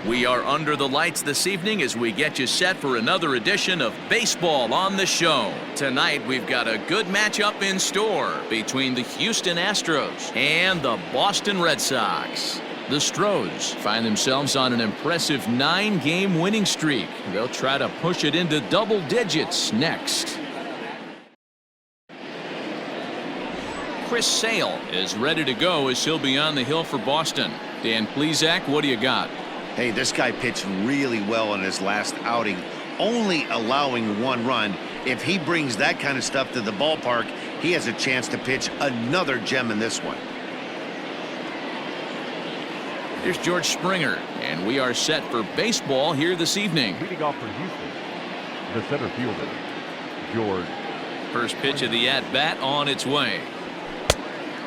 We are under the lights this evening as we get you set for another edition of Baseball on the Show. Tonight we've got a good matchup in store between the Houston Astros and the Boston Red Sox. The Astros find themselves on an impressive 9-game winning streak. They'll try to push it into double digits next. Chris Sale is ready to go as he'll be on the hill for Boston. Dan Plesac, what do you got? Hey, this guy pitched really well in his last outing, only allowing 1 run. If he brings that kind of stuff to the ballpark, he has a chance to pitch another gem in this one. Here's George Springer, and we are set for baseball here this evening. Leading off for Houston, the center fielder, George. First pitch of the at-bat on its way.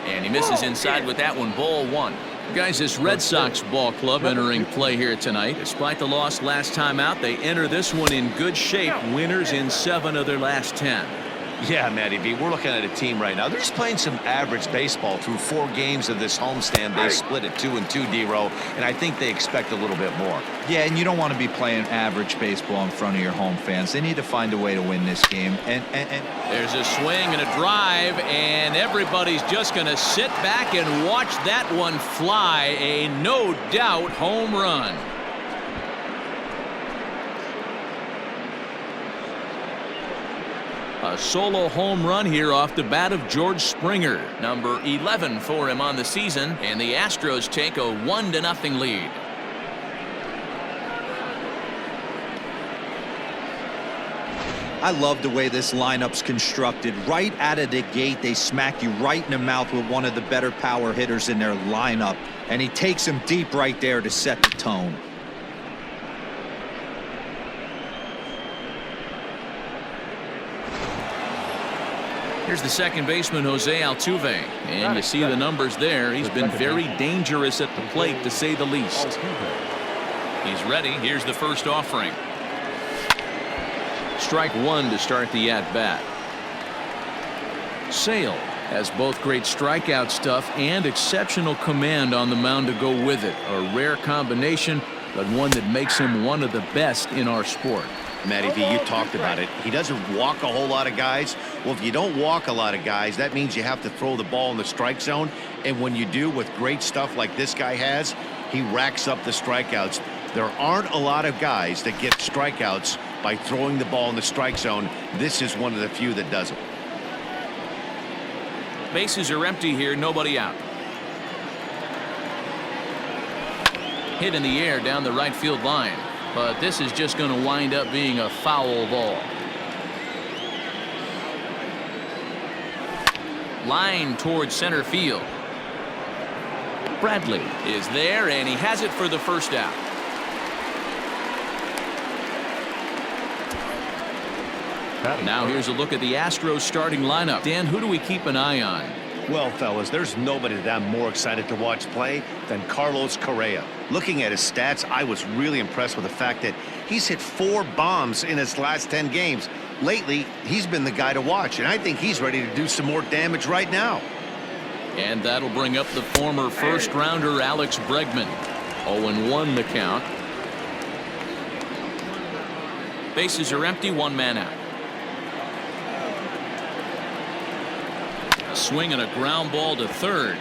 And he misses inside with that one, ball 1. Guys, this Red Sox ball club entering play here tonight. Despite the loss last time out, they enter this one in good shape. Winners in 7 of their last 10. Yeah, Matty B, we're looking at a team right now. They're just playing some average baseball through 4 games of this homestand. They split it 2-2, D-Row, and I think they expect a little bit more. Yeah, and you don't want to be playing average baseball in front of your home fans. They need to find a way to win this game. And there's a swing and a drive, and everybody's just going to sit back and watch that one fly. A no-doubt home run. A solo home run here off the bat of George Springer. Number 11 for him on the season, and the Astros take a 1-0 lead. I love the way this lineup's constructed. Right out of the gate, they smack you right in the mouth with one of the better power hitters in their lineup, and he takes him deep right there to set the tone. Here's the second baseman, Jose Altuve, and you see the numbers there. He's been very dangerous at the plate, to say the least. He's ready. Here's the first offering. Strike 1 to start the at-bat. Sale has both great strikeout stuff and exceptional command on the mound to go with it. A rare combination, but one that makes him one of the best in our sport. Matty V, you talked about it. He doesn't walk a whole lot of guys. Well, if you don't walk a lot of guys, that means you have to throw the ball in the strike zone. And when you do, with great stuff like this guy has, he racks up the strikeouts. There aren't a lot of guys that get strikeouts by throwing the ball in the strike zone. This is one of the few that does it. Bases are empty here, nobody out. Hit in the air down the right field line. But this is just going to wind up being a foul ball. Line towards center field. Bradley is there, and he has it for the first out. Now here's a look at the Astros starting lineup. Dan, who do we keep an eye on? Well, fellas, there's nobody that I'm more excited to watch play than Carlos Correa. Looking at his stats, I was really impressed with the fact that he's hit 4 bombs in his last 10 games. Lately, he's been the guy to watch, and I think he's ready to do some more damage right now. And that'll bring up the former first-rounder Alex Bregman. 0-1 the count. Bases are empty, 1 man out. Swing and a ground ball to third,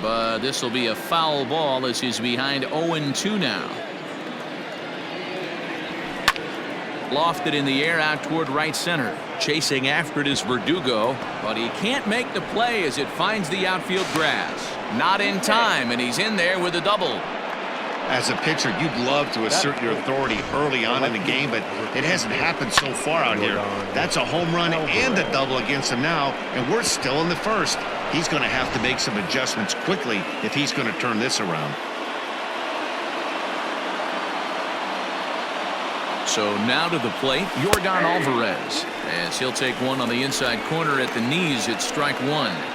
but this will be a foul ball as he's behind 0-2 now. Lofted in the air out toward right center. Chasing after it is Verdugo, but he can't make the play as it finds the outfield grass. Not in time, and he's in there with a double. As a pitcher, you'd love to assert your authority early on in the game, but it hasn't happened so far out here. That's a home run and a double against him now, and we're still in the first. He's going to have to make some adjustments quickly if he's going to turn this around. So now to the plate, Yordan Alvarez, as he'll take one on the inside corner at the knees. It's strike 1.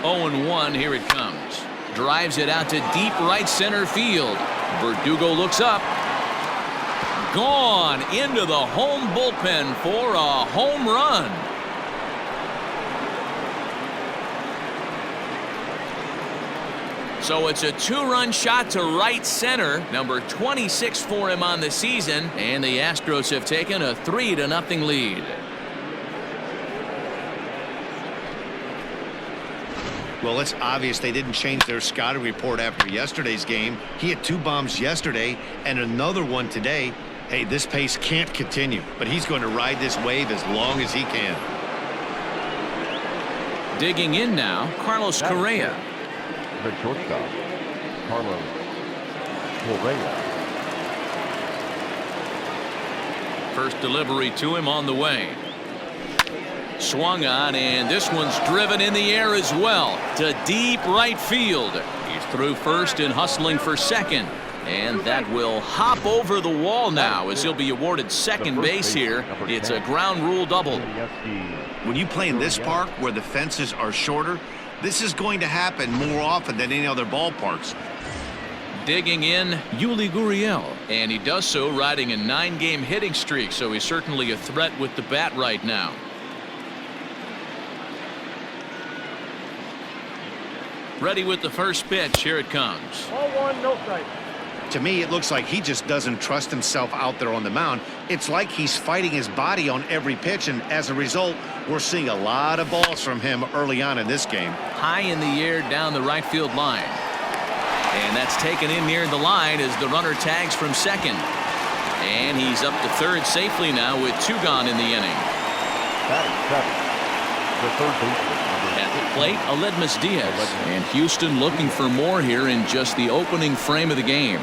Oh and 1, here it comes. Drives it out to deep right center field. Verdugo looks up. Gone into the home bullpen for a home run. So it's a 2-run shot to right center, number 26 for him on the season, and the Astros have taken a 3-0 lead. Well, it's obvious they didn't change their scouting report after yesterday's game. He had 2 bombs yesterday and another one today. Hey, this pace can't continue, but he's going to ride this wave as long as he can. Digging in now, Carlos Correa. The shortstop, Carlos Correa. First delivery to him on the way. Swung on, and this one's driven in the air as well to deep right field. He's through first and hustling for second. And that will hop over the wall now as he'll be awarded second base here. It's a ground rule double. When you play in this park where the fences are shorter, this is going to happen more often than any other ballparks. Digging in, Yuli Gurriel, and he does so riding a 9-game hitting streak, so he's certainly a threat with the bat right now. Ready with the first pitch. Here it comes. Ball 1, no strike. To me, it looks like he just doesn't trust himself out there on the mound. It's like he's fighting his body on every pitch, and as a result, we're seeing a lot of balls from him early on in this game. High in the air down the right field line. And that's taken in near the line as the runner tags from second. And he's up to third safely now with 2 gone in the inning. Batting 7, the third baseman. At the plate, Aledmus Diaz. And Houston looking for more here in just the opening frame of the game.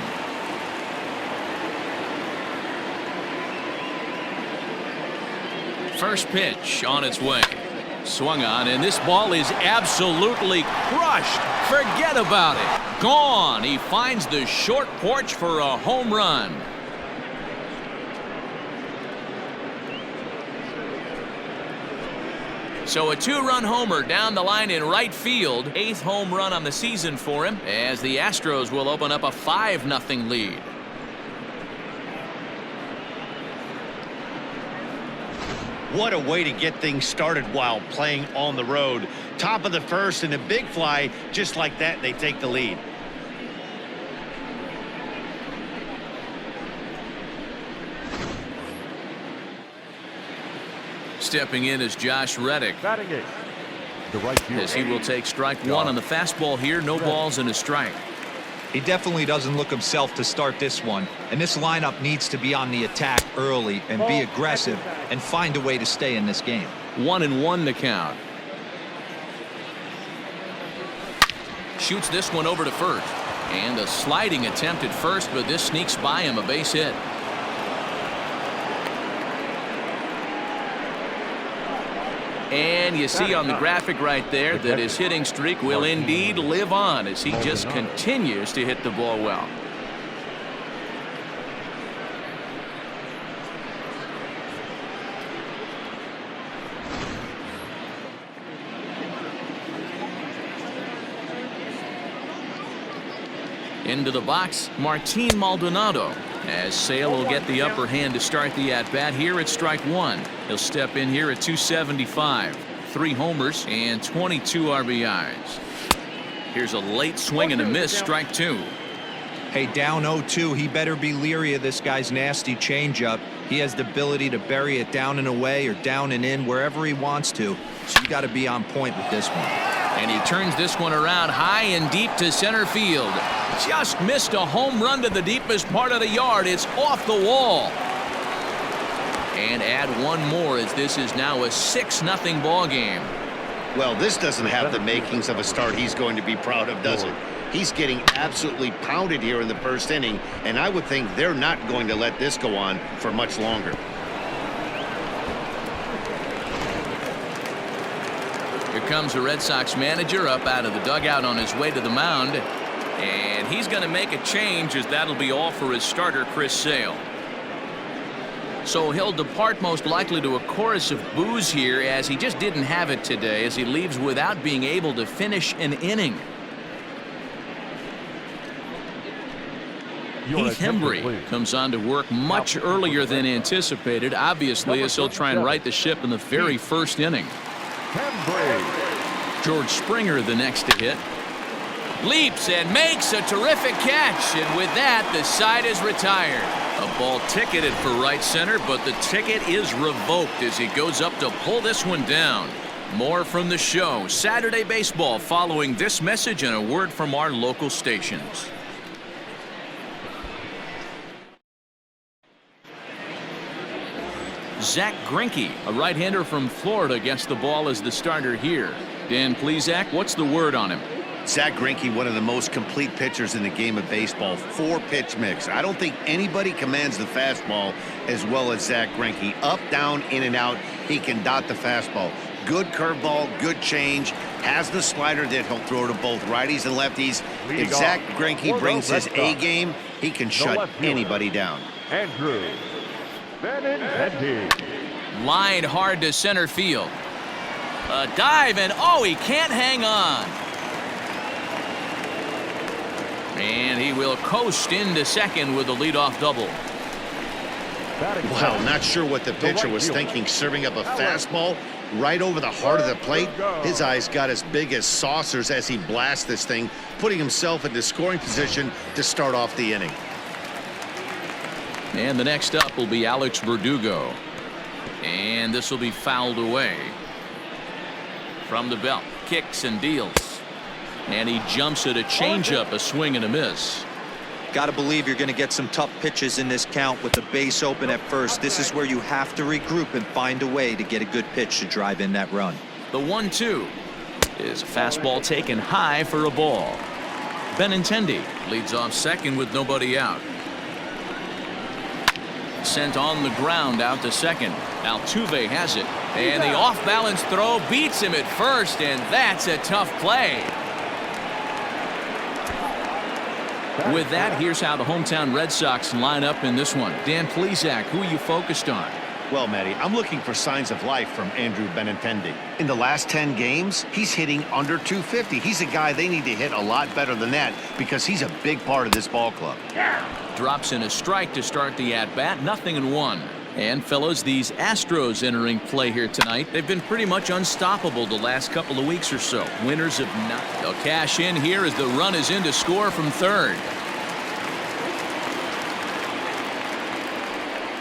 First pitch on its way. Swung on, and this ball is absolutely crushed. Forget about it. Gone. He finds the short porch for a home run. So a 2-run homer down the line in right field. 8th home run on the season for him as the Astros will open up a 5-0 lead. What a way to get things started while playing on the road. Top of the first and a big fly. Just like that, they take the lead. Stepping in is Josh Reddick. Batting 8, the right field. As he will take strike 1 on the fastball here. No balls and a strike. He definitely doesn't look himself to start this one, and this lineup needs to be on the attack early and be aggressive and find a way to stay in this game. 1-1 to count. Shoots this one over to first, and a sliding attempt at first, but this sneaks by him, a base hit. And you see on the graphic right there that his hitting streak will indeed live on as he just continues to hit the ball well. Into the box, Martin Maldonado, as Sale will get the upper hand to start the at-bat here at strike 1. He'll step in here at 275. 3 homers and 22 RBIs. Here's a late swing and a miss, strike 2. Hey, down 0-2, he better be leery of this guy's nasty changeup. He has the ability to bury it down and away or down and in wherever he wants to. So you got to be on point with this one. And he turns this one around high and deep to center field. Just missed a home run to the deepest part of the yard. It's off the wall. And add one more as this is now a 6-0 ball game. Well, this doesn't have the makings of a start he's going to be proud of, does it? He's getting absolutely pounded here in the first inning, and I would think they're not going to let this go on for much longer. Here comes the Red Sox manager up out of the dugout on his way to the mound. And he's going to make a change as that'll be all for his starter, Chris Sale. So he'll depart most likely to a chorus of boos here as he just didn't have it today as he leaves without being able to finish an inning. Heath Hembree comes on to work much earlier than anticipated, obviously, as he'll try and right the ship in the very first inning. George Springer the next to hit. leaps and makes a terrific catch, and with that, the side is retired. A ball ticketed for right center, but the ticket is revoked as he goes up to pull this one down. More from the show, Saturday Baseball, following this message and a word from our local stations. Zach Greinke, a right-hander from Florida, gets the ball as the starter here. Dan Plesac, what's the word on him? Zach Greinke, one of the most complete pitchers in the game of baseball. 4-pitch mix. I don't think anybody commands the fastball as well as Zach Greinke. Up, down, in, and out. He can dot the fastball. Good curveball, good change. Has the slider that he'll throw to both righties and lefties. If Zach Greinke brings his A game, he can shut anybody down. Andrew Benintendi. Line hard to center field. A dive, and oh, he can't hang on. And he will coast into second with a leadoff double. Wow, not sure what the pitcher was thinking, serving up a fastball right over the heart of the plate. His eyes got as big as saucers as he blasts this thing, putting himself into scoring position to start off the inning. And the next up will be Alex Verdugo. And this will be fouled away. From the belt, kicks and deals. And he jumps at a changeup, a swing and a miss. Got to believe you're going to get some tough pitches in this count with the base open at first. This is where you have to regroup and find a way to get a good pitch to drive in that run. The 1-2 is a fastball taken high for a ball. Benintendi leads off second with nobody out. Sent on the ground out to second. Altuve has it. And the off-balance throw beats him at first, and that's a tough play. With that, here's how the hometown Red Sox line up in this one. Dan Plesac, who are you focused on? Well, Matty, I'm looking for signs of life from Andrew Benintendi. In the last 10 games, he's hitting under 250. He's a guy they need to hit a lot better than that because he's a big part of this ball club. Drops in a strike to start the at-bat, 0-1. And, fellas, these Astros entering play here tonight, they've been pretty much unstoppable the last couple of weeks or so. Winners of not. They'll cash in here as the run is in to score from third.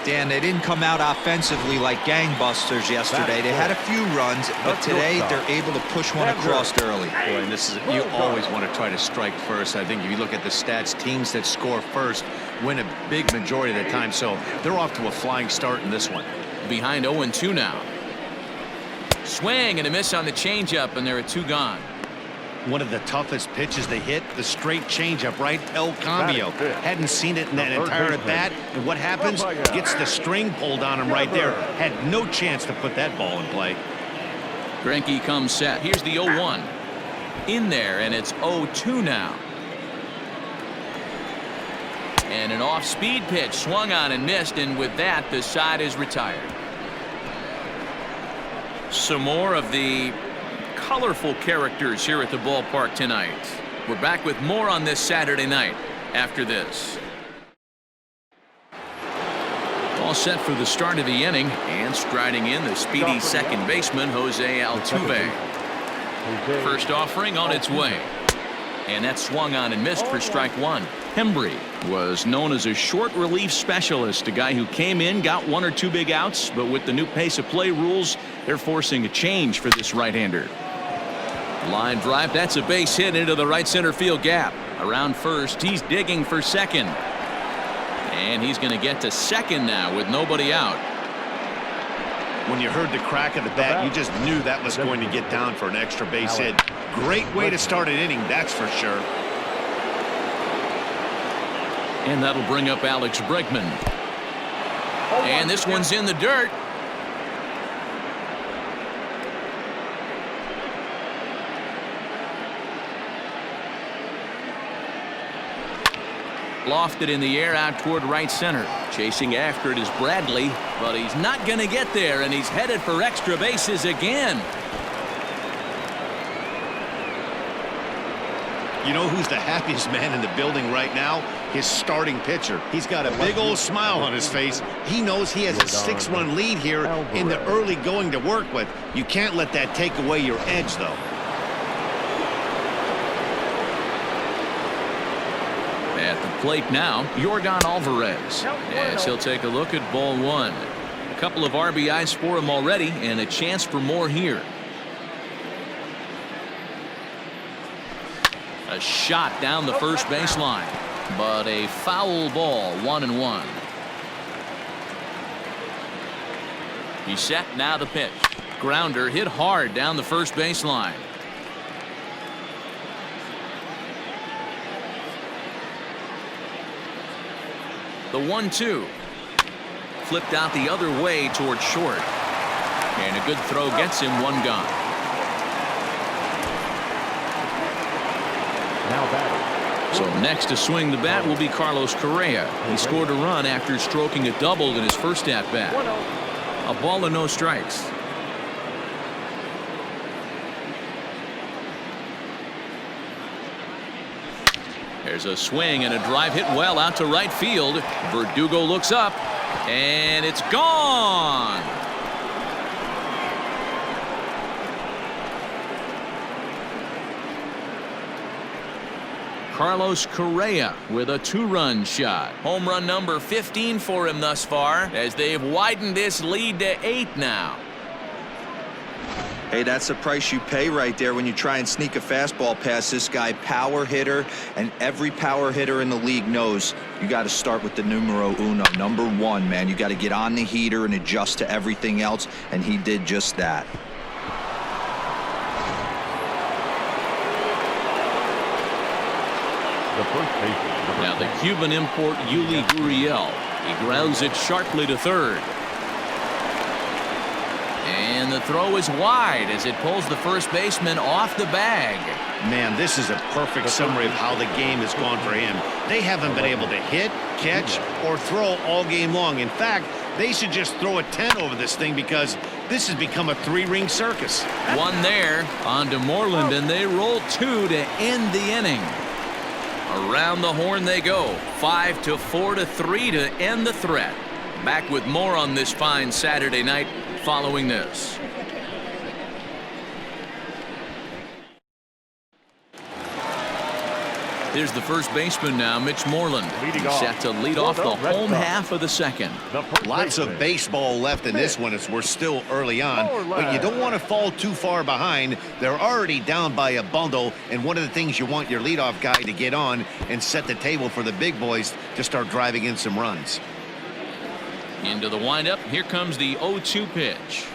Dan, they didn't come out offensively like gangbusters yesterday. They had a few runs, but today they're able to push one across early. Boy, and this is, you always want to try to strike first. I think if you look at the stats, teams that score first win a big majority of the time. So they're off to a flying start in this one. Behind 0-2 now. Swing and a miss on the changeup, and there are 2 gone. One of the toughest pitches they hit, the straight changeup, right? El Cambio. Hadn't seen it in that entire at bat. And what happens? Gets the string pulled on him right there. Had no chance to put that ball in play. Greinke comes set. Here's the 0-1. In there, and it's 0-2 now. And an off-speed pitch swung on and missed, and with that, the side is retired. Some more of the colorful characters here at the ballpark tonight. We're back with more on this Saturday night after this. All set for the start of the inning, and striding in the speedy second baseman Jose Altuve. First offering on its way, and that swung on and missed for strike 1. Hembree was known as a short relief specialist, a guy who came in, got 1 or 2 big outs, but with the new pace of play rules, they're forcing a change for this right-hander. Line drive, that's a base hit into the right center field gap. Around first, he's digging for second. And he's going to get to second now with nobody out. When you heard the crack of the bat, you just knew that was going to get down for an extra base hit. Great way to start an inning, that's for sure. And that'll bring up Alex Bregman. And this one's in the dirt. Lofted in the air out toward right center. Chasing after it is Bradley, but he's not going to get there, and he's headed for extra bases again. You know who's the happiest man in the building right now? His starting pitcher. He's got a big old smile on his face. He knows he has a 6-run lead here in the early going to work with. You can't let that take away your edge, though. plate now, Yordan Alvarez. As he'll take a look at ball one. A couple of RBIs for him already, and a chance for more here. A shot down the first baseline, but a foul ball, 1-1. He's set, now the pitch. Grounder hit hard down the first baseline. The 1-2. Flipped out the other way towards short. And a good throw gets him one gone. Now batting. So next to swing the bat will be Carlos Correa. He scored a run after stroking a double in his first at bat. A ball and no strikes. There's a swing and a drive hit well out to right field. Verdugo looks up, and it's gone. Carlos Correa with a two-run shot. Home run number 15 for him thus far, as they've widened this lead to 8 now. Hey, that's the price you pay right there when you try and sneak a fastball past this guy. Power hitter, and every power hitter in the league knows you got to start with the numero uno, number 1, man. You got to get on the heater and adjust to everything else, and he did just that. The first baseman. Now the Cuban import Yuli Gurriel. He grounds it sharply to third. And the throw is wide as it pulls the first baseman off the bag. Man, this is a perfect summary of how the game has gone for him. They haven't been able to hit, catch, or throw all game long. In fact, they should just throw a 10 over this thing because this has become a 3-ring circus. One there on to Moreland, and they roll 2 to end the inning. Around the horn they go. 5-4 to 3 to end the threat. Back with more on this fine Saturday night following this. Here's the first baseman now, Mitch Moreland. He's set to lead off the home half of the second. Lots of baseball left in this one as we're still early on, but you don't want to fall too far behind. They're already down by a bundle, and one of the things you want your leadoff guy to get on and set the table for the big boys to start driving in some runs. Into the windup. Here comes the 0-2 pitch.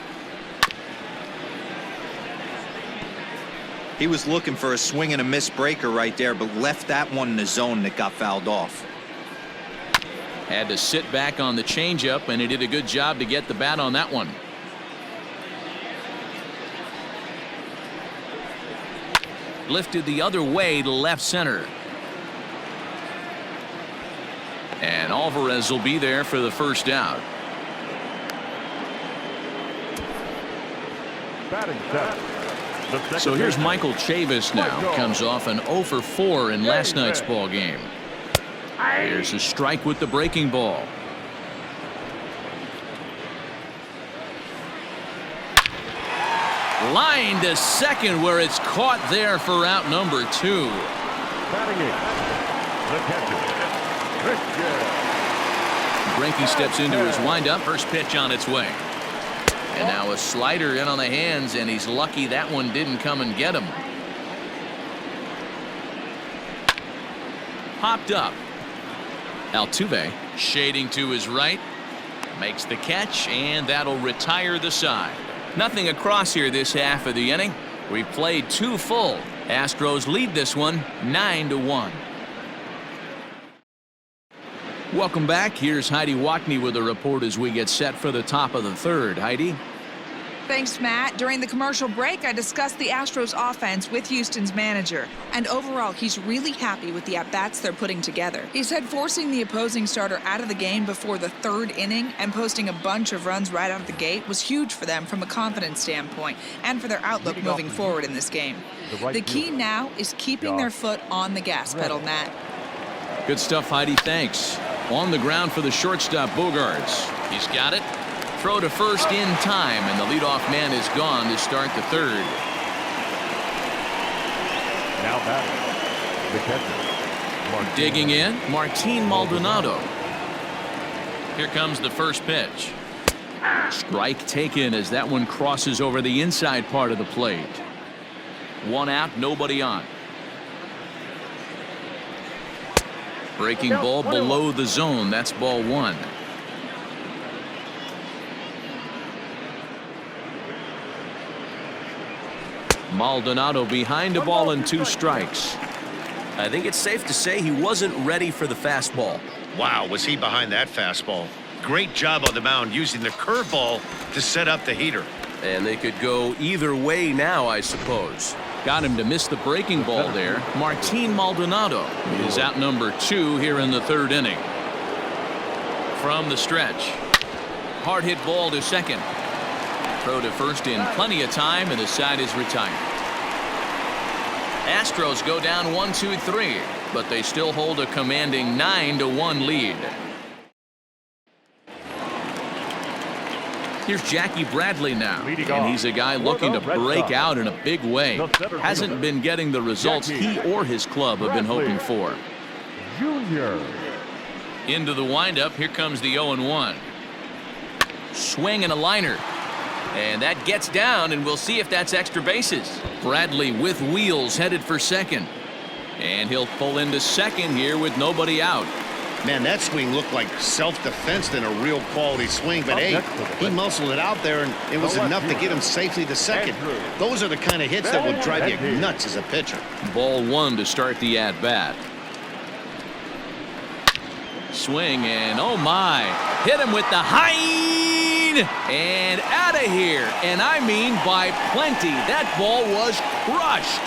He was looking for a swing and a miss breaker right there, but left that one in the zone that got fouled off. Had to sit back on the changeup, and he did a good job to get the bat on that one. Lifted the other way to left center. And Alvarez will be there for the first out. Batting set. So here's Michael Chavis now. Comes off an 0 for 4 in last night's ball game. Here's a strike with the breaking ball. Line to second, where it's caught there for out number 2. Batting 8. The catcher. Greinke steps into his windup. First pitch on its way. And now a slider in on the hands, and he's lucky that one didn't come and get him. Popped up. Altuve shading to his right. Makes the catch, and that'll retire the side. Nothing across here this half of the inning. We've played 2 full. Astros lead this one 9-1. Welcome back. Here's Heidi Wackney with a report as we get set for the top of the third. Heidi? Thanks, Matt. During the commercial break, I discussed the Astros offense with Houston's manager. And overall, he's really happy with the at-bats they're putting together. He said forcing the opposing starter out of the game before the 3rd inning and posting a bunch of runs right out of the gate was huge for them from a confidence standpoint and for their outlook moving forward in this game. The key now is keeping their foot on the gas pedal, Matt. Good stuff, Heidi. Thanks. On the ground for the shortstop, Bogarts. He's got it. Throw to first in time, and the leadoff man is gone to start the third. Now batting. The catcher. Digging in, Martin Maldonado. Here comes the first pitch. Strike taken as that one crosses over the inside part of the plate. One out, nobody on. Breaking ball below the zone. That's ball one. Maldonado behind a ball and 2 strikes. I think it's safe to say he wasn't ready for the fastball. Wow, was he behind that fastball? Great job on the mound using the curveball to set up the heater. And they could go either way now, I suppose. Got him to miss the breaking ball there. Martin Maldonado is out number 2 here in the 3rd inning. From the stretch. Hard hit ball to second. Throw to first in plenty of time, and the side is retired. Astros go down 1-2-3, but they still hold a commanding 9-1 lead. Here's Jackie Bradley now, and he's a guy looking to break out in a big way. Hasn't been getting the results he or his club have been hoping for. Junior. Into the windup, here comes the 0-1. Swing and a liner. And that gets down, and we'll see if that's extra bases. Bradley with wheels headed for second. And he'll pull into second here with nobody out. Man, that swing looked like self-defense than a real quality swing. But hey, he muscled it out there, and it was enough to get him safely to second. Those are the kind of hits that will drive you nuts as a pitcher. Ball one to start the at-bat. Swing, and oh my. Hit him with the high. And out of here. And I mean by plenty. That ball was crushed.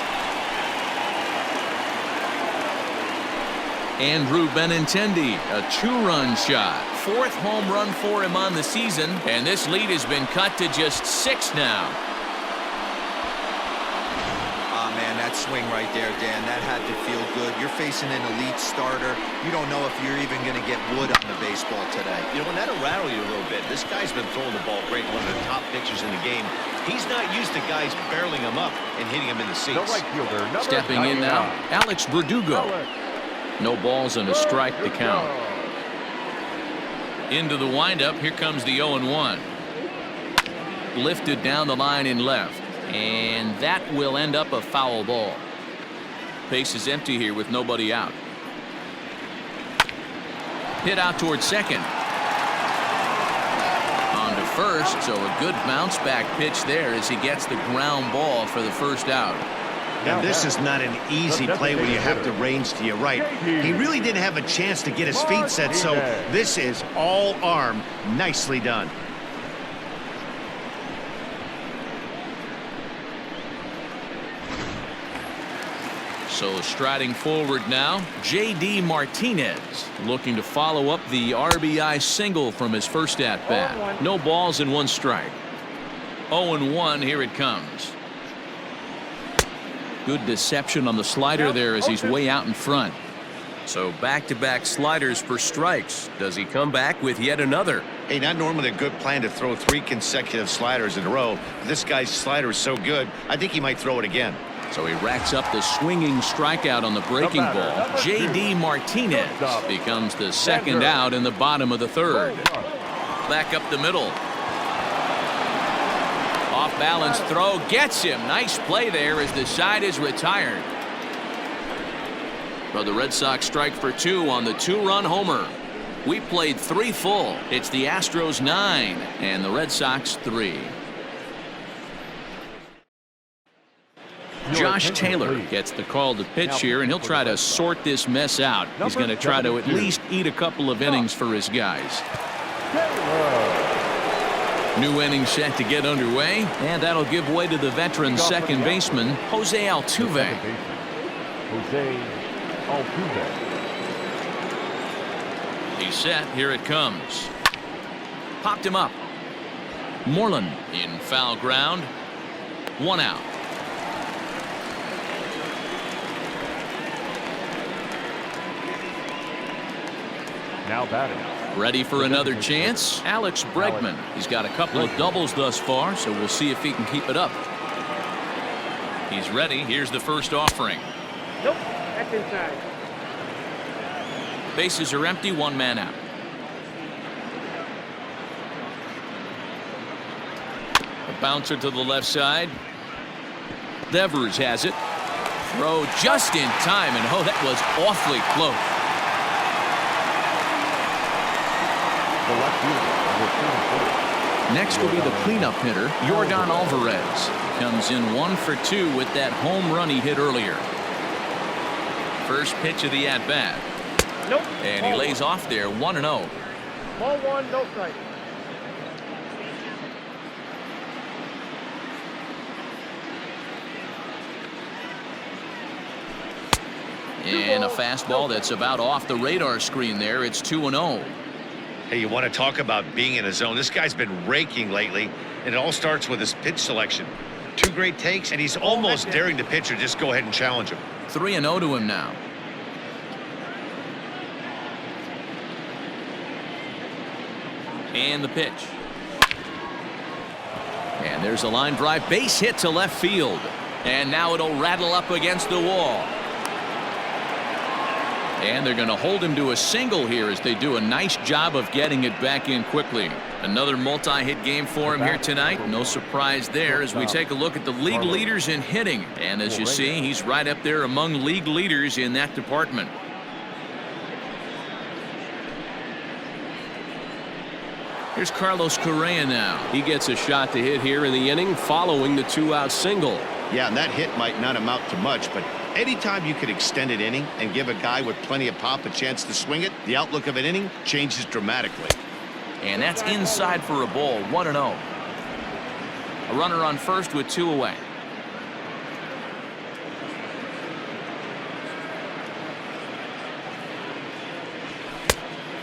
Andrew Benintendi, a 2-run shot. 4th home run for him on the season. And this lead has been cut to just 6 now. Man, that swing right there, Dan, that had to feel good. You're facing an elite starter. You don't know if you're even going to get wood on the baseball today. You know, when that'll rattle you a little bit, this guy's been throwing the ball great, one of the top pitchers in the game. He's not used to guys barreling him up and hitting him in the seats. Stepping in now, Alex Verdugo. No balls and a strike to count. Into the windup, here comes the 0-1. Lifted down the line in left. And that will end up a foul ball. Base is empty here with nobody out. Hit out towards second. On to first, so a good bounce back pitch there as he gets the ground ball for the first out. And this is not an easy play when you have to range to your right. He really didn't have a chance to get his feet set, so this is all arm. Nicely done. So striding forward now, J.D. Martinez looking to follow up the RBI single from his first at-bat. No balls and 1 strike. 0-1, here it comes. Good deception on the slider there as he's way out in front. So back-to-back sliders for strikes. Does he come back with yet another? Hey, not normally a good plan to throw 3 consecutive sliders in a row. This guy's slider is so good, I think he might throw it again. So he racks up the swinging strikeout on the breaking ball. J.D. Martinez becomes the second out in the bottom of the 3rd. Back up the middle. Off balance throw gets him. Nice play there as the side is retired. But the Red Sox strike for 2 on the 2-run homer. We played 3 full. It's the Astros 9 and the Red Sox 3. Josh Taylor gets the call to pitch here, and he'll try to sort this mess out. He's going to try to at least eat a couple of innings for his guys. New inning set to get underway, and that'll give way to the veteran second baseman, Jose Altuve. He's set. Here it comes. Popped him up. Moreland in foul ground. 1 out. Now batting. Ready for another chance? Alex Bregman. He's got a couple of doubles thus far, so we'll see if he can keep it up. He's ready. Here's the first offering. Nope, that's inside. Bases are empty, one man out. A bouncer to the left side. Devers has it. Throw just in time, and oh, that was awfully close. The left fielder, number 44. Next will be the cleanup hitter, Yordan Alvarez. Comes in 1 for 2 with that home run he hit earlier. First pitch of the at-bat. Nope. And he lays off there, 1-0. Ball one, no strike. And a fastball that's about off the radar screen there. It's 2-0. Hey, you want to talk about being in a zone? This guy's been raking lately, and it all starts with his pitch selection. 2 great takes, and he's almost daring the pitcher just go ahead and challenge him. 3-0 to him now. And the pitch. And there's a line drive, base hit to left field. And now it'll rattle up against the wall. And they're going to hold him to a single here as they do a nice job of getting it back in quickly. Another multi-hit game for him here tonight. No surprise there as we take a look at the league leaders in hitting. And as you see, he's right up there among league leaders in that department. Here's Carlos Correa now. He gets a shot to hit here in the inning following the 2-out single. Yeah, and that hit might not amount to much, but anytime you can extend an inning and give a guy with plenty of pop a chance to swing it, the outlook of an inning changes dramatically. And that's inside for a ball, 1-0. A runner on first with 2 away.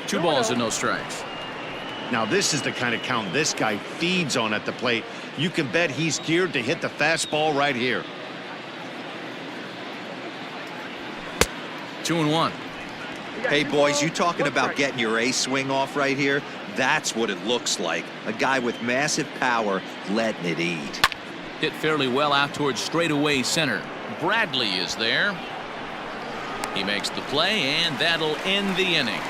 Two balls and no strikes. Now this is the kind of count this guy feeds on at the plate. You can bet he's geared to hit the fastball right here. 2-1. Hey, boys, you talking about getting your ace swing off right here? That's what it looks like. A guy with massive power letting it eat. Hit fairly well out towards straightaway center. Bradley is there. He makes the play, and that'll end the inning.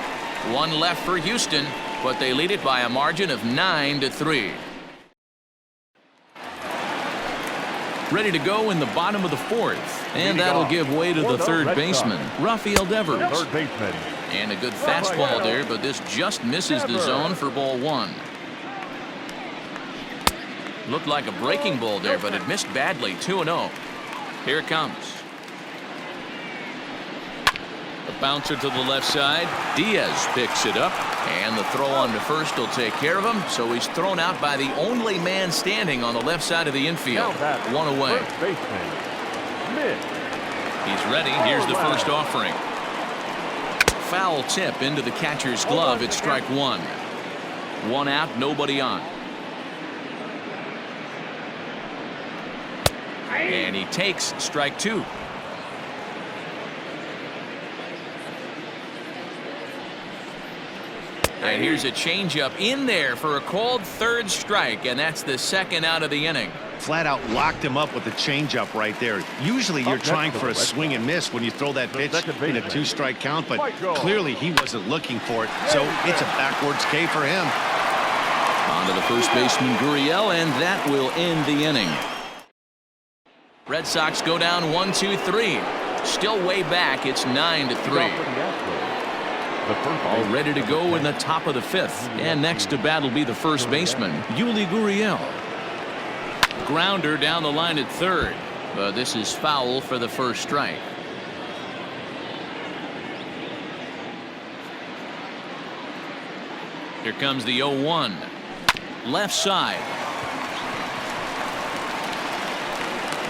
1 left for Houston, but they lead it by a margin of 9-3. Ready to go in the bottom of the 4th, and that'll give way to the third baseman, Rafael Devers. Third baseman. And a good fastball there, but this just misses the zone for ball 1. Looked like a breaking ball there, but it missed badly. 2-0. Here it comes. The bouncer to the left side. Diaz picks it up, and the throw on to first will take care of him. So he's thrown out by the only man standing on the left side of the infield. 1 away. First baseman. Smith. He's ready. Here's the first offering. Foul tip into the catcher's glove. It's strike 1. 1 out, nobody on. And he takes strike 2. And here's a changeup in there for a called third strike, and that's the 2nd out of the inning. Flat out locked him up with a changeup right there. Usually you're trying for a swing and miss when you throw that pitch in a 2-strike count, but clearly he wasn't looking for it, so it's a backwards K for him. On to the first baseman, Gurriel, and that will end the inning. Red Sox go down 1-2-3. Still way back. It's 9-3. All ready to go in the top of the 5th. And next to bat will be the first baseman, Yuli Gurriel. Grounder down the line at third. But this is foul for the first strike. Here comes the 0-1. Left side.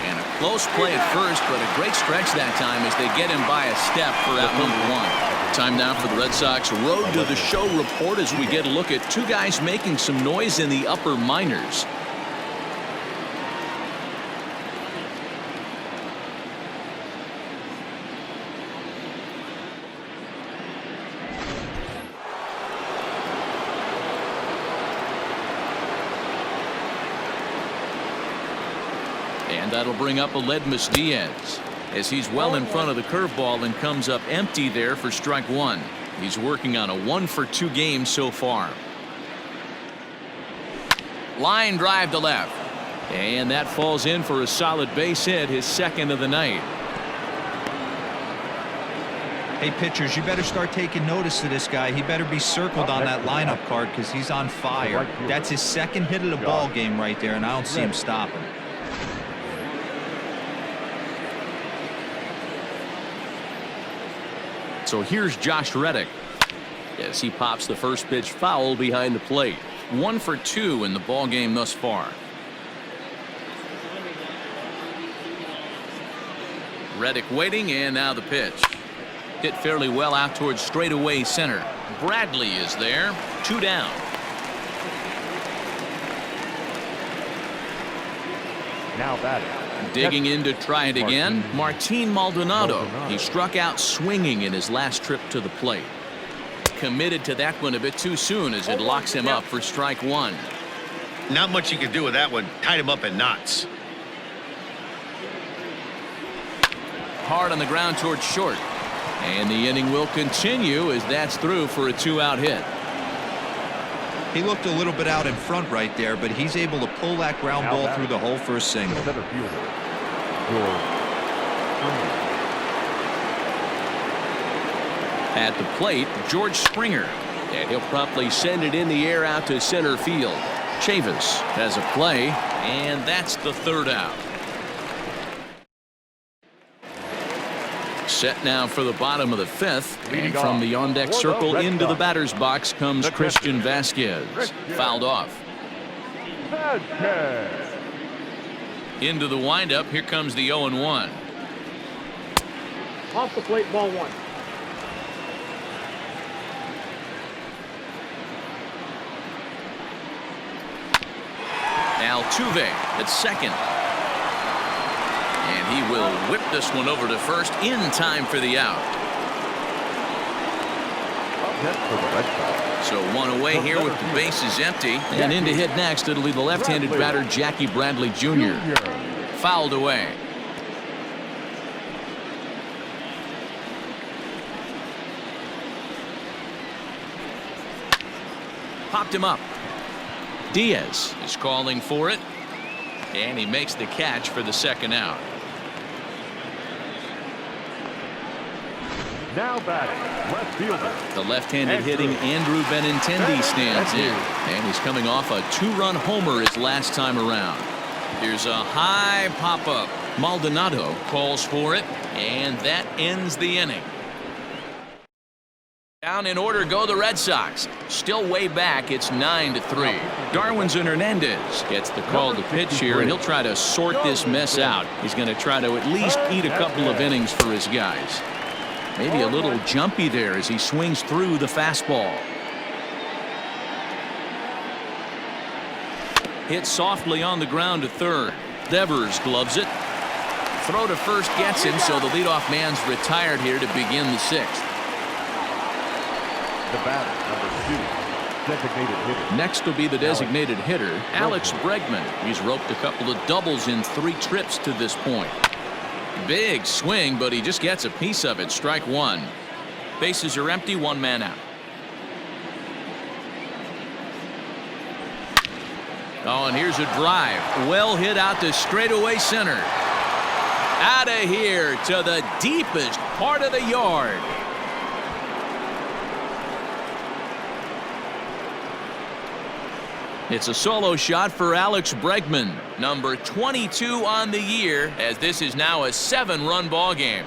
And a close play at first, but a great stretch that time as they get him by a step for out number 1. Time now for the Red Sox Road to the Show report as we get a look at 2 guys making some noise in the upper minors. And that'll bring up Aledmys Diaz as he's well in front of the curveball and comes up empty there for strike 1. He's working on a 1-for-2 game so far. Line drive to left. And that falls in for a solid base hit, his second of the night. Hey, pitchers, you better start taking notice of this guy. He better be circled on that lineup card because he's on fire. That's his second hit of the ball game right there, and I don't see him stopping. So here's Josh Reddick as he pops the first pitch foul behind the plate. 1-for-2 in the ball game thus far. Reddick waiting, and now the pitch. Hit fairly well out towards straightaway center. Bradley is there. 2 down. Now batting. Digging in to try it again, Martin Maldonado. He struck out swinging in his last trip to the plate. Committed to that one a bit too soon as it locks him up for strike 1. Not much you can do with that one. Tied him up in knots. Hard on the ground towards short. And the inning will continue as that's through for a 2-out hit. He looked a little bit out in front right there, but he's able to pull that ground ball through the hole for a single. Center fielder, George Springer. At the plate, George Springer. And he'll promptly send it in the air out to center field. Chavis has a play, and that's the 3rd out. Set now for the bottom of the 5th, and from the on-deck circle into the batter's box comes Christian Vasquez. Fouled off. Into the windup, here comes the 0-1. Off the plate, ball 1. Altuve at second. And he will whip this one over to first in time for the out. So 1 away here with the bases empty. And in to hit next, it'll be the left-handed batter Jackie Bradley Jr. Fouled away. Popped him up. Diaz is calling for it. And he makes the catch for the 2nd out. Now batting, left fielder. The left-handed hitting Andrew Benintendi stands in. And he's coming off a 2-run homer his last time around. Here's a high pop-up. Maldonado calls for it. And that ends the inning. Down in order go the Red Sox. Still way back. It's 9-3. Darwinzon Hernandez gets the call to pitch here, and he'll try to sort this mess out. He's going to try to at least eat a couple of innings for his guys. Maybe a little jumpy there as he swings through the fastball. Hit softly on the ground to third. Devers gloves it. Throw to first gets him, so the leadoff man's retired here to begin the 6th. The batter, number 2, designated hitter. Next will be the designated hitter, Alex Bregman. He's roped a couple of doubles in 3 trips to this point. Big swing, but he just gets a piece of it. Strike 1. Bases are empty, 1 man out. Oh, and here's a drive. Well hit out to straightaway center. Out of here to the deepest part of the yard. It's a solo shot for Alex Bregman, number 22 on the year, as this is now a 7-run ball game.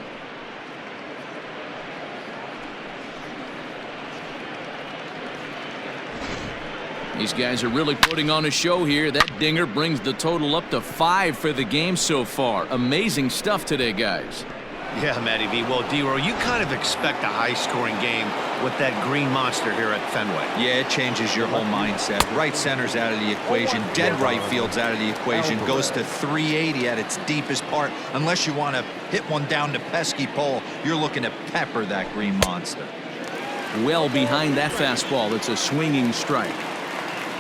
These guys are really putting on a show here. That dinger brings the total up to 5 for the game so far. Amazing stuff today, guys. Yeah, Matty V. Well, D-Row, you kind of expect a high-scoring game with that green monster here at Fenway. Yeah, it changes your whole mindset. Right center's out of the equation. Dead right field's out of the equation. Goes to 380 at its deepest part. Unless you want to hit one down the pesky pole, you're looking to pepper that green monster. Well behind that fastball. It's a swinging strike.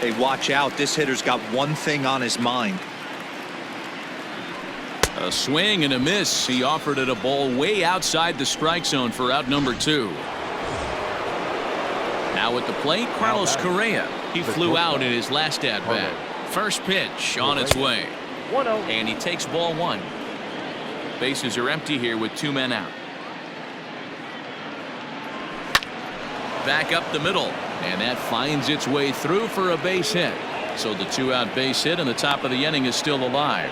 Hey, watch out. This hitter's got one thing on his mind. A swing and a miss. He offered it a ball way outside the strike zone for out number 2. Now at the plate, Carlos Correa. He flew out in his last at-bat. First pitch on its way. 1-0. And he takes ball one. Bases are empty here with 2 men out. Back up the middle. And that finds its way through for a base hit. So the 2-out base hit and the top of the inning is still alive.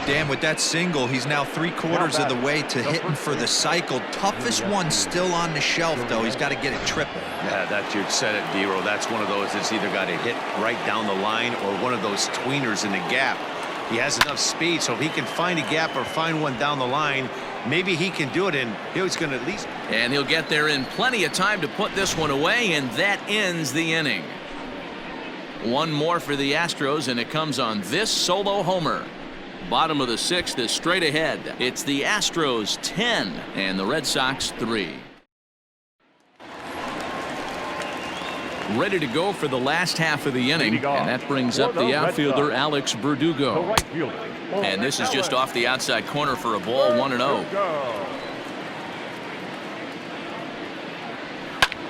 Dan, with that single, he's now 3/4 of the way to hitting for the cycle. Toughest one still on the shelf, though. He's got to get it triple. Yeah, that you said it, Dero. That's one of those that's either got to hit right down the line or one of those tweeners in the gap. He has enough speed, so if he can find a gap or find one down the line, maybe he can do it, and he's going to at least. And he'll get there in plenty of time to put this one away, and that ends the inning. One more for the Astros, and it comes on this solo homer. Bottom of the 6th is straight ahead. It's the Astros 10 and the Red Sox 3. Ready to go for the last half of the inning, and that brings up the outfielder Alex The Verdugo. right fielder. And this is just off the outside corner for a ball, 1-0.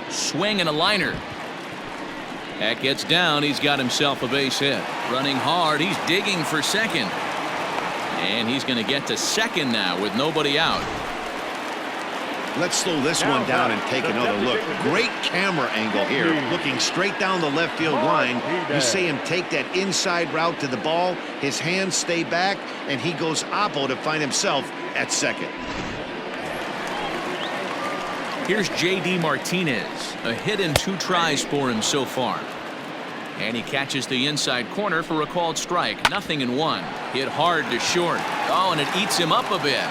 Swing and a liner. That gets down. He's got himself a base hit. Running hard. He's digging for second. And he's going to get to second now with nobody out. Let's slow this one down and take another look. Great camera angle here, looking straight down the left field line. You see him take that inside route to the ball. His hands stay back, and he goes oppo to find himself at second. Here's J.D. Martinez. A hit and 2 tries for him so far. And he catches the inside corner for a called strike. 0-1. Hit hard to short. Oh, and it eats him up a bit.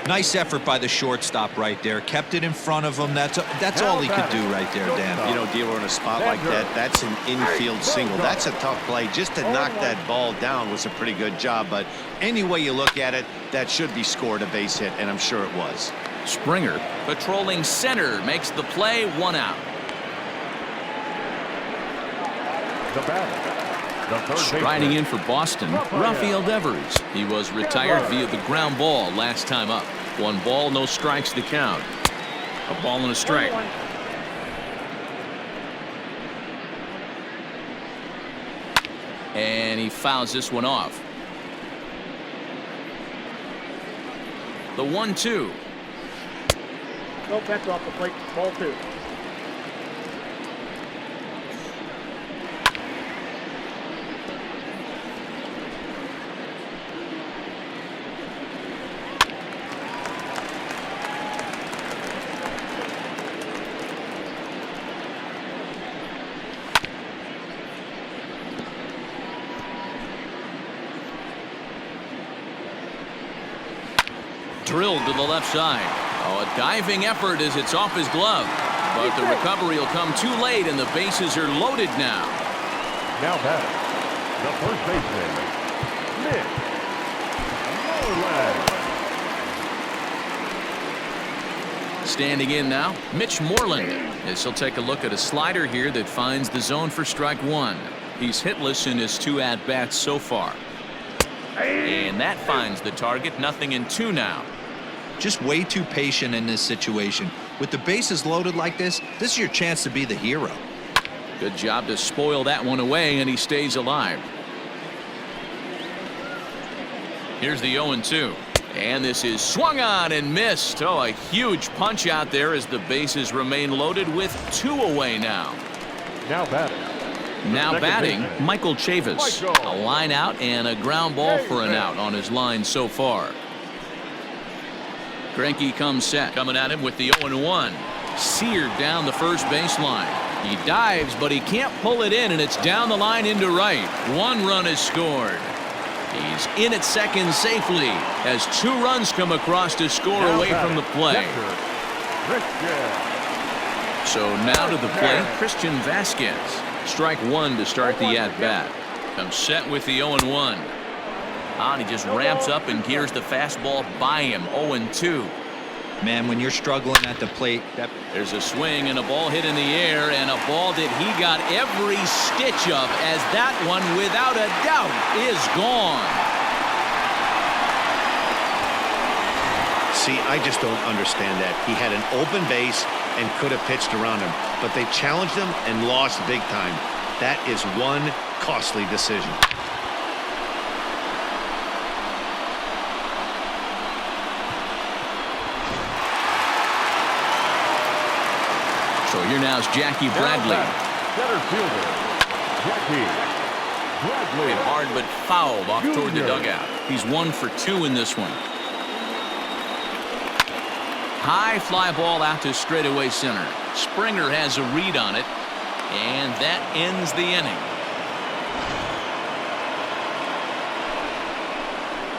Nice effort by the shortstop right there. Kept it in front of him. That's all he could do right there, Dan. You know, Dero, in a spot like that, that's an infield single. That's a tough play. Just to knock that ball down was a pretty good job. But any way you look at it, that should be scored a base hit, and I'm sure it was. Springer patrolling center makes the play, 1 out. The batter. The third Striding baseman. in for Boston, Rafael Devers. He was retired via the ground ball last time up. 1 ball, no strikes to count. A ball and a strike. And he fouls this one off. The 1-2. Nope, that's off the plate. Ball 2. Drilled to the left side. Oh, a diving effort as it's off his glove. But the recovery will come too late, and the bases are loaded now. Now batting. The first baseman. Mitch Moreland. Standing in now, Mitch Moreland. As he'll take a look at a slider here that finds the zone for strike 1. He's hitless in his 2 at-bats so far. And that finds the target. 0-2 now. Just way too patient in this situation. With the bases loaded like this is your chance to be the hero. Good job to spoil that one away, and he stays alive. Here's the 0-2. And this is swung on and missed. Oh, a huge punch out there as the bases remain loaded with 2 away now. Now batting. Now batting, Michael Chavis. A line out and a ground ball for an out on his line so far. Greinke comes set. Coming at him with the 0-1. Seared down the first baseline. He dives, but he can't pull it in, and it's down the line into right. 1 run is scored. He's in at second safely as 2 runs come across to score away from the play. So now to the plate, Christian Vasquez. Strike 1 to start the at-bat. Comes set with the 0-1. And he just ramps up and gears the fastball by him. 0-2. Man, when you're struggling at the plate, There's a swing and a ball hit in the air, and a ball that he got every stitch of, as that one, without a doubt, is gone. See, I just don't understand that. He had an open base and could have pitched around him, but they challenged him and lost big time. That is one costly decision. So here now is Jackie Bradley. Center fielder, Jackie Bradley. Hit hard but fouled off toward the dugout. He's 1 for 2 in this one. High fly ball out to straightaway center. Springer has a read on it, and that ends the inning.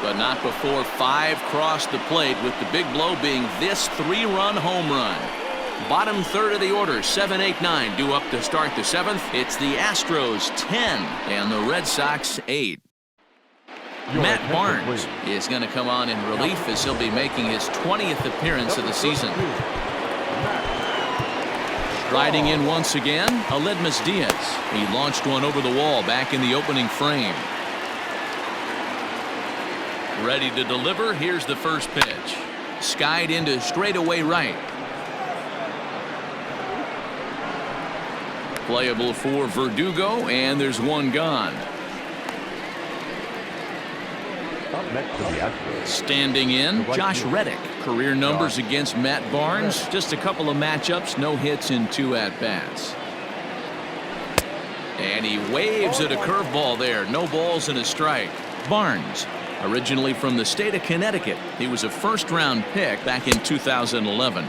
But not before 5 crossed the plate, with the big blow being this 3-run home run. Bottom third of the order, 7, 8, 9 due up to start the 7th. It's the Astros 10 and the Red Sox 8. Matt Barnes is going to come on in relief as he'll be making his 20th appearance of the season. Riding in once again, Aledmus Diaz. He launched one over the wall back in the opening frame. Ready to deliver. Here's the first pitch. Skied into straightaway right. Playable for Verdugo, and there's one gone. Up next to the Astros. Standing in, Josh Reddick. Career numbers against Matt Barnes. Just a couple of matchups, no hits in 2 at-bats. And he waves at a curveball there. No balls and a strike. Barnes, originally from the state of Connecticut. He was a first-round pick back in 2011.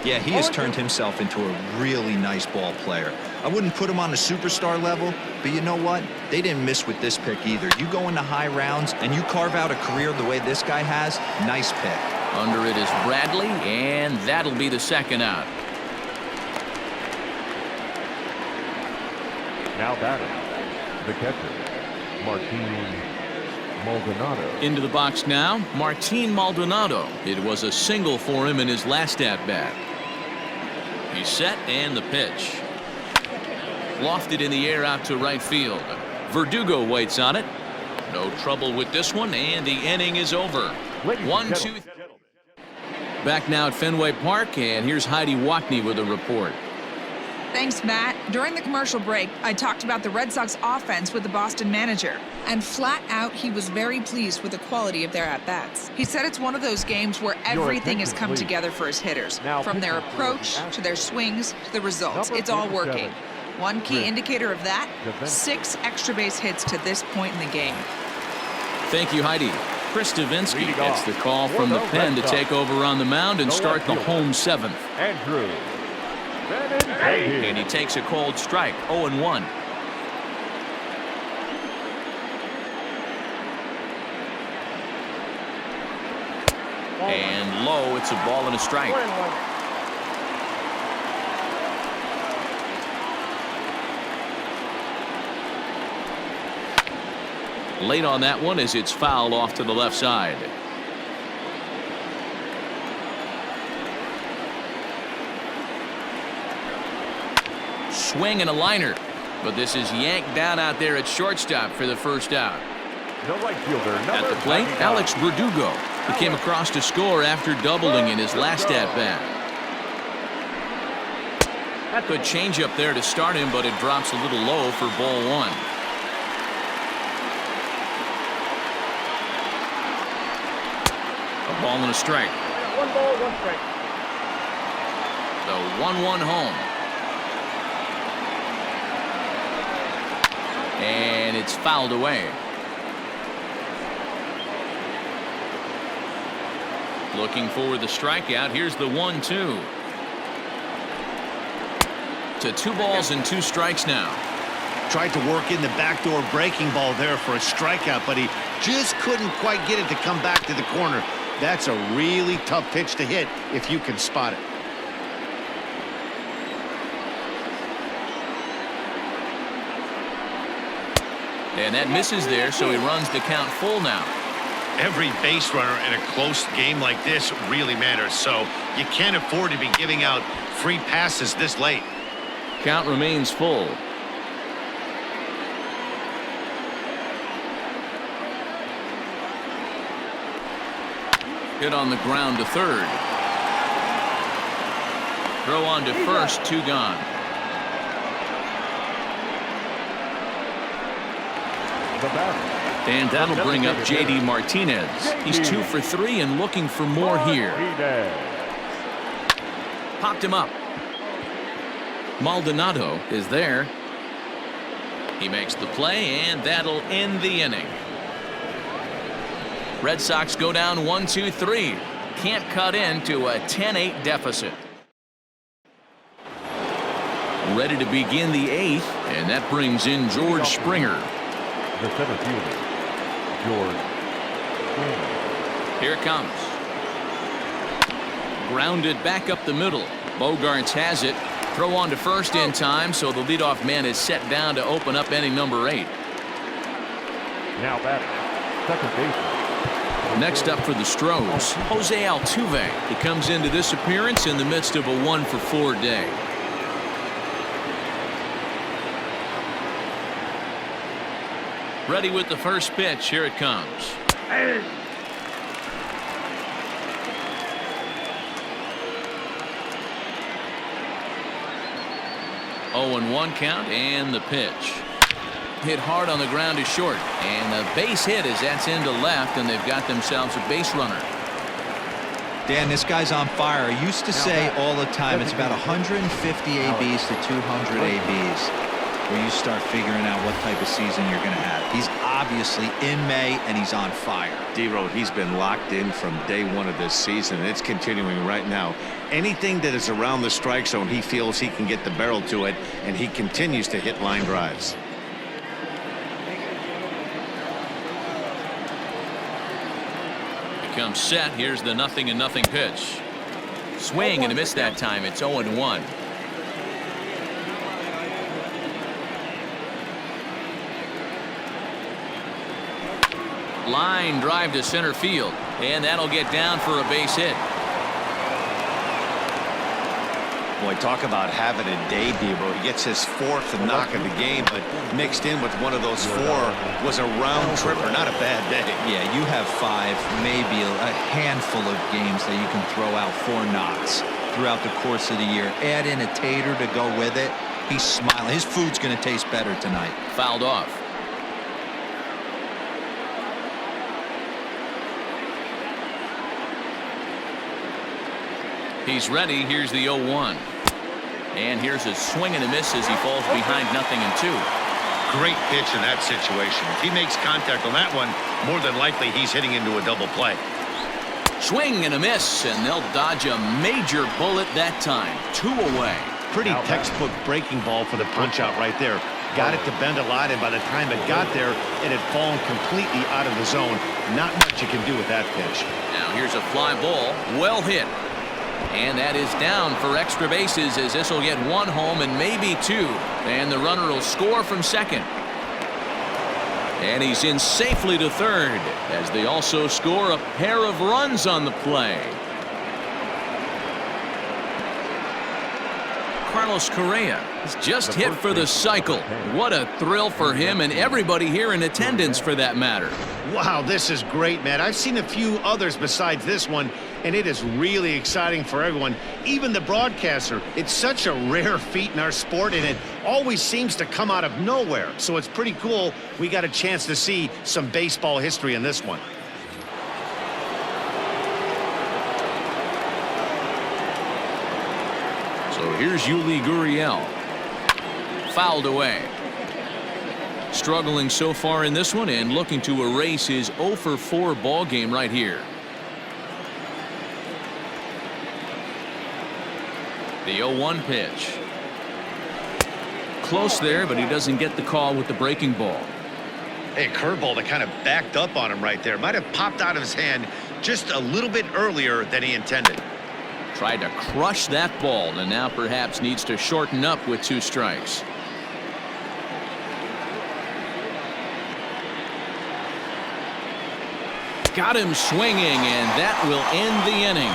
Yeah, he has turned himself into a really nice ball player. I wouldn't put him on a superstar level, but you know what? They didn't miss with this pick either. You go into high rounds and you carve out a career the way this guy has, nice pick. Under it is Bradley, and that'll be the second out. Now batting, the catcher, Martin Maldonado. Into the box now, Martin Maldonado. It was a single for him in his last at-bat. He's set, and the pitch. Lofted in the air out to right field. Verdugo waits on it. No trouble with this one, and the inning is over. 1-2. Back now at Fenway Park, and here's Heidi Watney with a report. Thanks, Matt. During the commercial break, I talked about the Red Sox offense with the Boston manager. And flat out, he was very pleased with the quality of their at-bats. He said it's one of those games where everything has come together for his hitters. From their approach, to their swings, to the results. It's all working. One key indicator of that, 6 extra base hits to this point in the game. Thank you, Heidi. Chris Davinsky gets the call from the pen to take over on the mound and start the home 7th. Andrew. And he takes a cold strike, 0-1. And low, it's a ball and a strike. Late on that one as it's fouled off to the left side. Swing and a liner, but this is yanked down out there at shortstop for the first out. The right fielder, at the plate, Alex Verdugo. He came across to score after doubling in his last at-bat. Good changeup there to start him, but it drops a little low for ball 1. A ball and a strike. 1 ball, 1 strike. The 1-1 home. And it's fouled away. Looking for the strikeout. Here's the 1-2. To 2 balls and 2 strikes now. Tried to work in the backdoor breaking ball there for a strikeout, but he just couldn't quite get it to come back to the corner. That's a really tough pitch to hit if you can spot it. And that misses there, so he runs the count full now. Every base runner in a close game like this really matters, so you can't afford to be giving out free passes this late. Count remains full. Hit on the ground to third. Throw on to first, 2 gone. The batter. And that'll bring up J.D. Martinez. He's 2 for 3 and looking for more here. Popped him up. Maldonado is there. He makes the play, and that'll end the inning. Red Sox go down 1-2-3. Can't cut into a 10-8 deficit. Ready to begin the 8th, and that brings in George Springer. The center fielder, George Springer. Here it comes. Grounded back up the middle. Bogarts has it. Throw on to first in time, so the leadoff man is set down to open up inning number 8. Now batting, second baseman. Next up for the Astros, Jose Altuve. He comes into this appearance in the midst of a 1-for-4 day. Ready with the first pitch. Here it comes. 0-1 count, and the pitch. Hit hard on the ground to short, and a base hit as that's into left, and they've got themselves a base runner. Dan, this guy's on fire. I used to say all the time it's about 150 ABs to 200 ABs where you start figuring out what type of season you're going to have. He's obviously in May, and he's on fire. D-Row, he's been locked in from day 1 of this season, and it's continuing right now. Anything that is around the strike zone, he feels he can get the barrel to it, and he continues to hit line drives. Becomes set. Here's the 0-0 pitch. Swing and a miss that time. It's 0-1. Line drive to center field, and that'll get down for a base hit. Boy, talk about having a day, D-Row. He gets his 4th knock of the game, but mixed in with one of those 4 was a round tripper. Not a bad day. Yeah, you have 5, maybe a handful of games that you can throw out 4 knocks throughout the course of the year. Add in a tater to go with it. He's smiling. His food's going to taste better tonight. Fouled off. He's ready. Here's the 0-1. And here's a swing and a miss as he falls behind 0-2. Great pitch in that situation. If he makes contact on that one, more than likely he's hitting into a double play. Swing and a miss, and they'll dodge a major bullet that time. 2 away. Pretty textbook breaking ball for the punch out right there. Got it to bend a lot, and by the time it got there, it had fallen completely out of the zone. Not much you can do with that pitch. Now here's a fly ball. Well hit. And that is down for extra bases as this will get 1 home and maybe 2. And the runner will score from second. And he's in safely to third as they also score a pair of runs on the play. Carlos Correa has just hit for the cycle. What a thrill for him and everybody here in attendance for that matter. Wow, this is great, man. I've seen a few others besides this one, and it is really exciting for everyone, even the broadcaster. It's such a rare feat in our sport, and it always seems to come out of nowhere. So it's pretty cool we got a chance to see some baseball history in this one. So here's Yuli Gurriel. Fouled away. Struggling so far in this one and looking to erase his 0-for-4 ball game right here. The 0-1 pitch. Close there, but he doesn't get the call with the breaking ball. Hey, curveball that kind of backed up on him right there. Might have popped out of his hand just a little bit earlier than he intended. Tried to crush that ball and now perhaps needs to shorten up with 2 strikes. Got him swinging, and that will end the inning.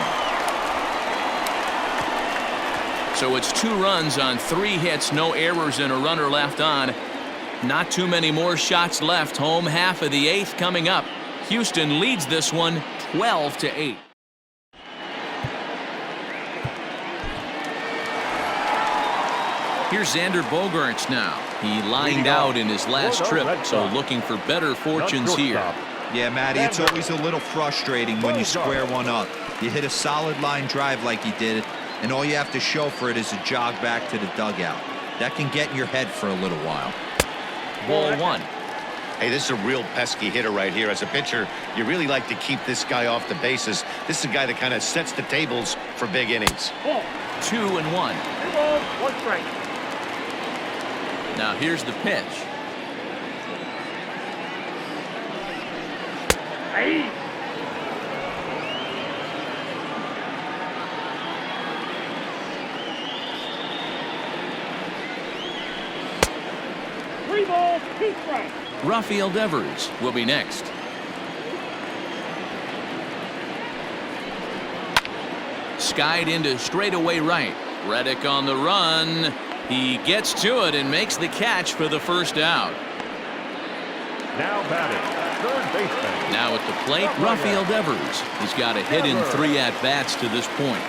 So it's 2 runs on 3 hits, no errors, and a runner left on. Not too many more shots left. Home half of the 8th coming up. Houston leads this one 12-8. Here's Xander Bogaerts now. He lined out in his last trip, so looking for better fortunes here. Yeah, Matty, it's always a little frustrating when you square one up. You hit a solid line drive like he did, and all you have to show for it is a jog back to the dugout. That can get in your head for a little while. Ball one. Hey, this is a real pesky hitter right here. As a pitcher, you really like to keep this guy off the bases. This is a guy that kind of sets the tables for big innings. 2-1. 1 strike. Now here's the pitch. Hey. Three balls, 2 strikes. Rafael Devers will be next. Skied into straightaway right. Reddick on the run. He gets to it and makes the catch for the first out. Now batting, third baseman. Now at the plate, Rafael Devers. He's got a hit in 3 at-bats to this point.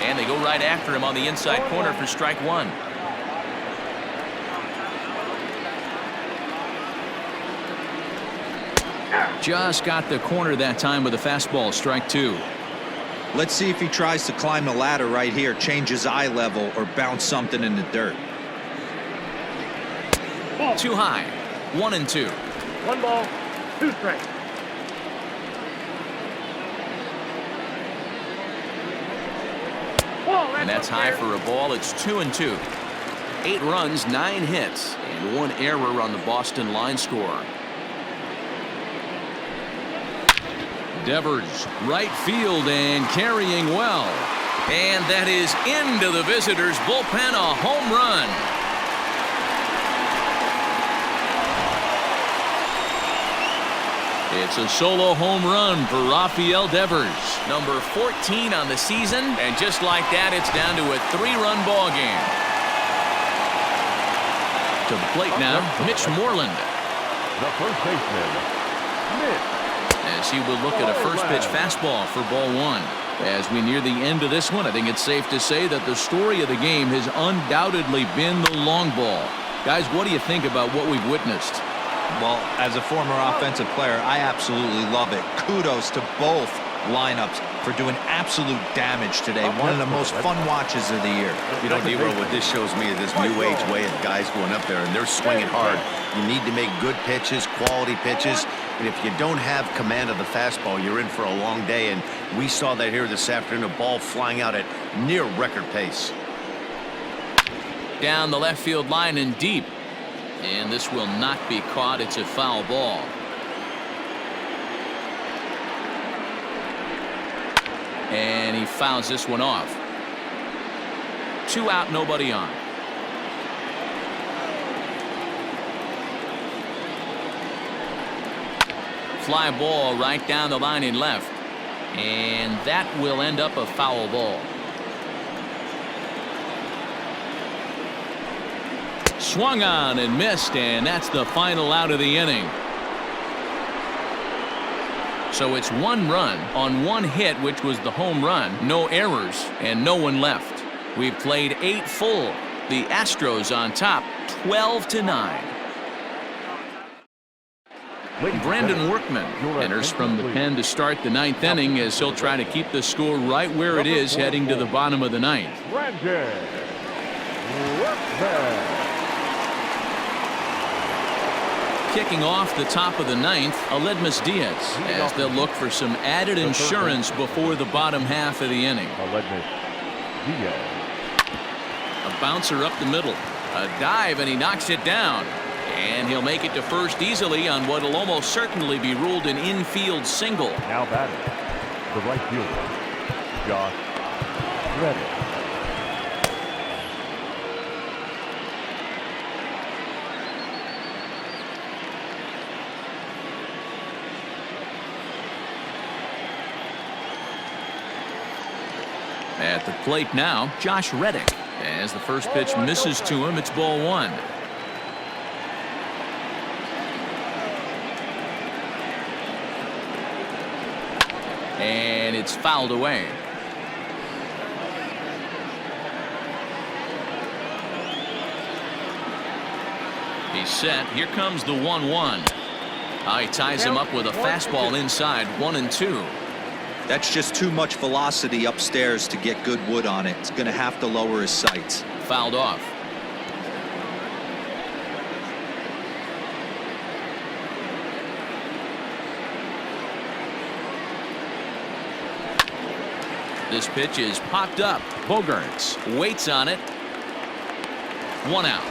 And they go right after him on the inside corner for strike 1. Just got the corner that time with a fastball, strike 2. Let's see if he tries to climb the ladder right here, change his eye level, or bounce something in the dirt. Too high. 1-2. 1 ball, 2 strikes. And that's high for a ball. It's 2-2. 8 runs, 9 hits, and 1 error on the Boston line score. Devers, right field and carrying well. And that is into the visitors' bullpen, a home run. It's a solo home run for Rafael Devers, number 14 on the season, and just like that, it's down to a 3-run ball game. To the plate now, Mitch Moreland. The first baseman, Mitch. As he will look at a first pitch fastball for ball 1. As we near the end of this one, I think it's safe to say that the story of the game has undoubtedly been the long ball. Guys, what do you think about what we've witnessed? Well, as a former offensive player, I absolutely love it. Kudos to both lineups for doing absolute damage today. One of the most fun watches of the year. You know, D-Roll, what this shows me is this new age way of guys going up there, and they're swinging hard. You need to make good pitches, quality pitches, and if you don't have command of the fastball, you're in for a long day, and we saw that here this afternoon, a ball flying out at near record pace. Down the left field line and deep. And this will not be caught. It's a foul ball. And he fouls this one off. 2 out, nobody on. Fly ball right down the line in left. And that will end up a foul ball. Swung on and missed, and that's the final out of the inning. So it's 1 run on 1 hit, which was the home run, no errors, and no one left. We've played 8 full. The Astros on top, 12-9. Brandon Workman enters from the pen to start the 9th inning as he'll try to keep the score right where it is heading to the bottom of the 9th. Brandon Workman. Kicking off the top of the 9th, Aledmus Diaz, as they'll look for some added insurance before the bottom half of the inning. Aledmus Diaz. A bouncer up the middle, a dive, and he knocks it down. And he'll make it to first easily on what will almost certainly be ruled an infield single. Now batting, the right fielder, Josh Reddick. At the plate now, Josh Reddick. As the first pitch misses to him, it's ball 1. And it's fouled away. He's set. Here comes the 1-1. He ties him up with a fastball inside, 1-2. That's just too much velocity upstairs to get good wood on it. It's going to have to lower his sights. Fouled off. This pitch is popped up. Bogaerts waits on it. 1 out.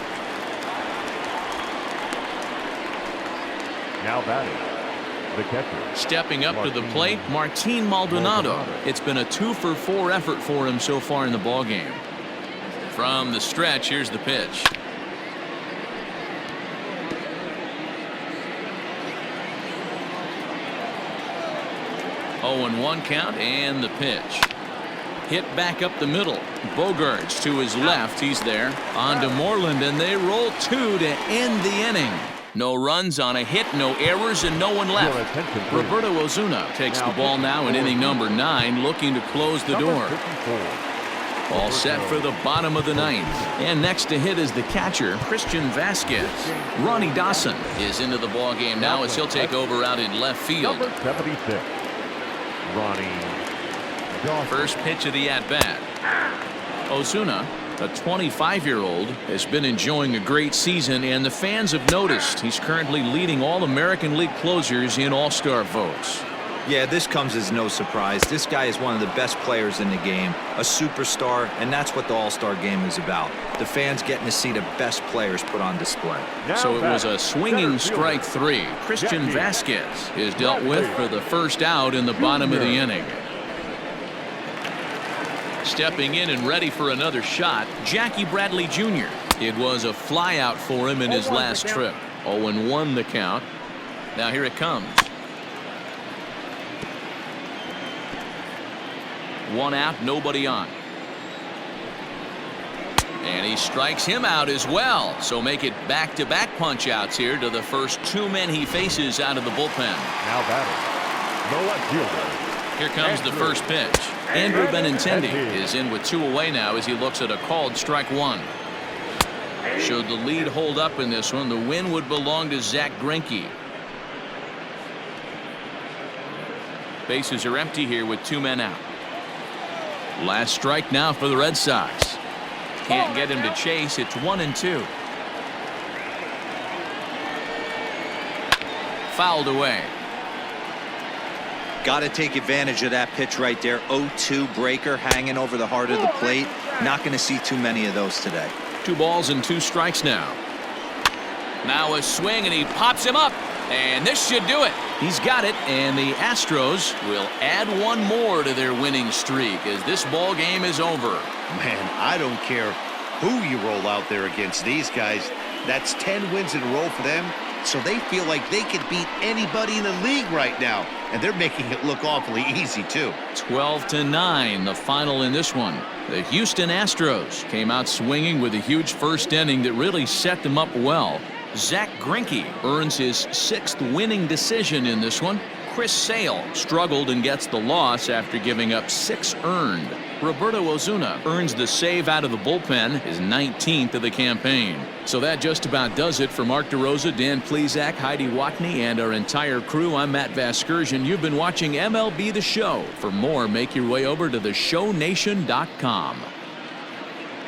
Now batting, the catcher. Stepping up to the plate, Martin Maldonado. It's been a 2-for-4 effort for him so far in the ballgame. From the stretch, here's the pitch. Oh, 0-1 count, and the pitch. Hit back up the middle. Bogaerts to his left. He's there. On to Moreland, and they roll 2 to end the inning. No runs on a hit, no errors, and no one left. Roberto Osuna takes the ball now in inning number 9, looking to close the door. All set for the bottom of the 9th. And next to hit is the catcher, Christian Vasquez. Ronnie Dawson is into the ballgame now as he'll take over out in left field. Number 76, Ronnie Dawson. First pitch of the at-bat. Osuna, a 25-year-old, has been enjoying a great season, and the fans have noticed he's currently leading all American League closers in All-Star votes. Yeah, this comes as no surprise. This guy is one of the best players in the game, a superstar, and that's what the All-Star game is about. The fans getting to see the best players put on display. So it was a swinging strike 3. Christian Vasquez is dealt with for the first out in the bottom of the inning. Stepping in and ready for another shot, Jackie Bradley Jr. It was a flyout for him in his last trip. 0-1 the count. Now here it comes. 1 out, nobody on. And he strikes him out as well. So make it back-to-back punch-outs here to the first 2 men he faces out of the bullpen. Now batting, the left fielder. Here comes the first pitch. Andrew Benintendi is in with 2 away now as he looks at a called strike 1. Should the lead hold up in this one, the win would belong to Zack Greinke. Bases are empty here with 2 men out. Last strike now for the Red Sox. Can't get him to chase. It's 1-2. Fouled away. Got to take advantage of that pitch right there. 0-2 breaker hanging over the heart of the plate. Not going to see too many of those today. 2 balls and 2 strikes now. Now a swing, and he pops him up. And this should do it. He's got it, and the Astros will add 1 more to their winning streak as this ball game is over. Man, I don't care who you roll out there against these guys. That's 10 wins in a row for them. So they feel like they could beat anybody in the league right now. And they're making it look awfully easy, too. 12-9, the final in this one. The Houston Astros came out swinging with a huge first inning that really set them up well. Zack Greinke earns his 6th winning decision in this one. Chris Sale struggled and gets the loss after giving up 6 earned. Roberto Osuna earns the save out of the bullpen, his 19th of the campaign. So that just about does it for Mark DeRosa, Dan Plesac, Heidi Watney, and our entire crew. I'm Matt Vasgersian. You've been watching MLB The Show. For more, make your way over to theshownation.com.